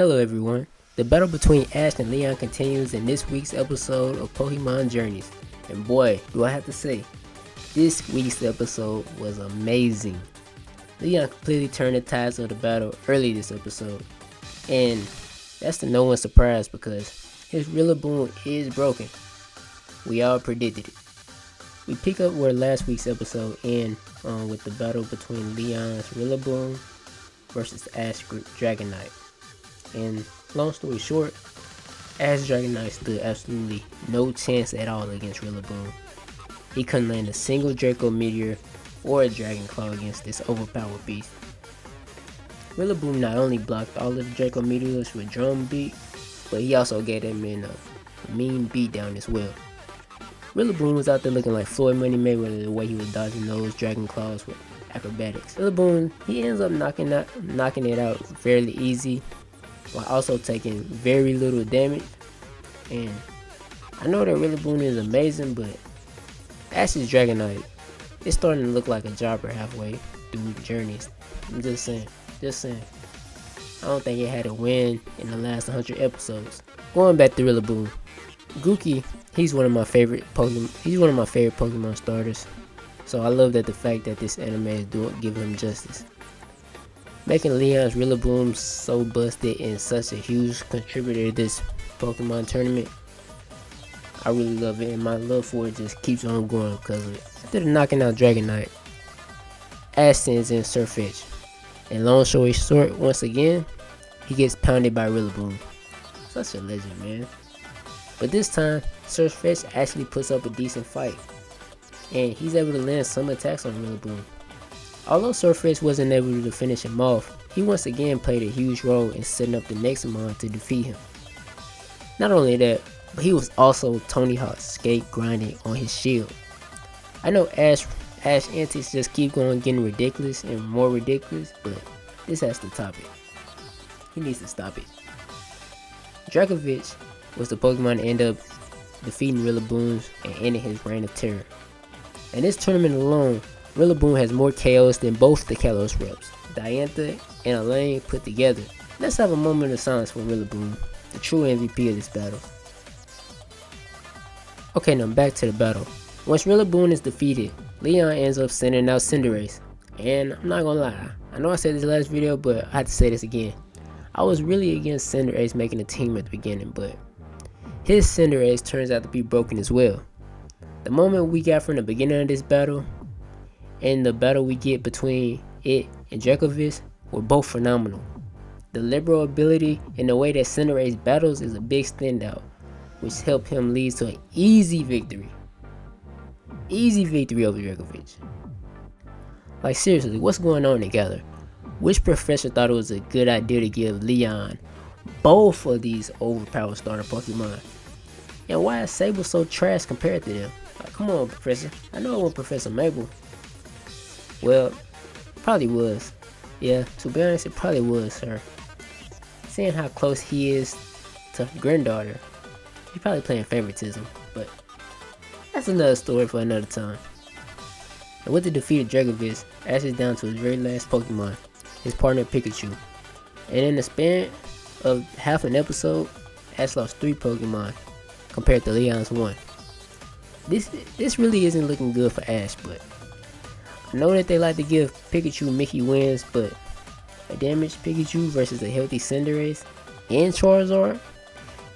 Hello everyone, the battle between Ash and Leon continues in this week's episode of Pokémon Journeys. And boy, do I have to say, this week's episode was amazing. Leon completely turned the tides of the battle early this episode. And that's to no one's surprise because his Rillaboom is broken. We all predicted it. We pick up where last week's episode ended with the battle between Leon's Rillaboom versus Ash's Dragonite. And long story short, Ash's Dragonite stood absolutely no chance at all against Rillaboom. He couldn't land a single Draco Meteor or a Dragon Claw against this overpowered beast. Rillaboom not only blocked all of the Draco Meteors with Drum Beat, but he also gave that man a mean beatdown as well. Rillaboom was out there looking like Floyd Money Mayweather the way he was dodging those Dragon Claws with acrobatics. Rillaboom, he ends up knocking it out fairly easy, while also taking very little damage. And I know that Rillaboom is amazing, but Ash's Dragonite, it's starting to look like a jobber halfway through Journeys. I'm just saying. I don't think it had a win in the last 100 episodes. Going back to Rillaboom, Gookie, he's one of my favorite Pokemon starters. So I love that the fact that this anime is giving him justice. Making Leon's Rillaboom so busted and such a huge contributor to this Pokemon tournament, I really love it, and my love for it just keeps on growing because of it. After knocking out Dragonite, Ash sends in Sirfetch'd, and long story short, once again, he gets pounded by Rillaboom. Such a legend, man. But this time, Sirfetch'd actually puts up a decent fight, and he's able to land some attacks on Rillaboom. Although Sirfetch'd wasn't able to finish him off, he once again played a huge role in setting up the next Mon to defeat him. Not only that, but he was also Tony Hawk's skate grinding on his shield. I know Ash antics just keep going getting ridiculous and more ridiculous, but this has to top it. He needs to stop it. Dragovich was the Pokemon to end up defeating Rillaboom and ending his reign of terror. In this tournament alone, Rillaboom has more KOs than both the Kalos reps, Diantha and Elaine put together. Let's have a moment of silence for Rillaboom, the true MVP of this battle. Okay, now back to the battle. Once Rillaboom is defeated, Leon ends up sending out Cinderace. And I'm not gonna lie, I know I said this last video, but I have to say this again. I was really against Cinderace making a team at the beginning, but his Cinderace turns out to be broken as well. The moment we got from the beginning of this battle and the battle we get between it and Dragovich were both phenomenal. The liberal ability and the way that Cinderace battles is a big standout, which helped him lead to an easy victory. Easy victory over Dragovich. Like seriously, what's going on together? Which professor thought it was a good idea to give Leon both of these overpowered starter Pokemon? And why is Sable so trash compared to them? Like, come on, Professor. I know it wasn't Professor Mabel. Well, probably was. Yeah, to be honest, it probably was her. Seeing how close he is to her granddaughter, he's probably playing favoritism, but that's another story for another time. And with the defeat of Dragovich, Ash is down to his very last Pokemon, his partner Pikachu. And in the span of half an episode, Ash lost 3 Pokemon compared to Leon's 1. This really isn't looking good for Ash, but I know that they like to give Pikachu Mickey wins, but a damaged Pikachu versus a healthy Cinderace and Charizard?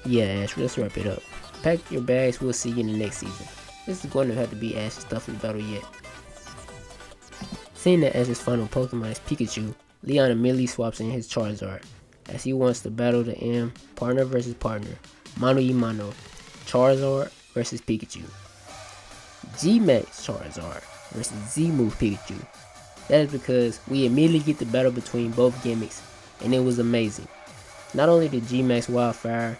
Yeah, Ash, let's wrap it up. Pack your bags, we'll see you in the next season. This is going to have to be Ash's toughest battle yet. Seeing that Ash's final Pokemon is Pikachu, Leon immediately swaps in his Charizard, as he wants to battle the end, partner versus partner, mano y mano, Charizard versus Pikachu. G-Max Charizard versus Z Move Pikachu. That is because we immediately get the battle between both gimmicks, and it was amazing. Not only did G-Max Wildfire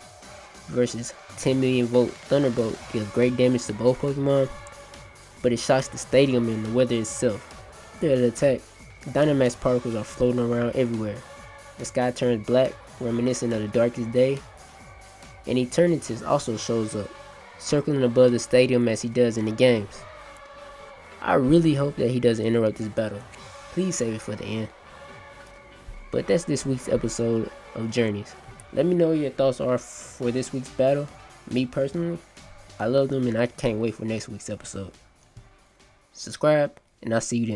versus 10 million volt Thunderbolt give great damage to both Pokemon, but it shocks the stadium and the weather itself. After the attack, Dynamax particles are floating around everywhere. The sky turns black, reminiscent of the darkest day, and Eternatus also shows up, circling above the stadium as he does in the games. I really hope that he doesn't interrupt this battle. Please save it for the end. But that's this week's episode of Journeys. Let me know what your thoughts are for this week's battle. Me personally, I love them and I can't wait for next week's episode. Subscribe, and I'll see you then.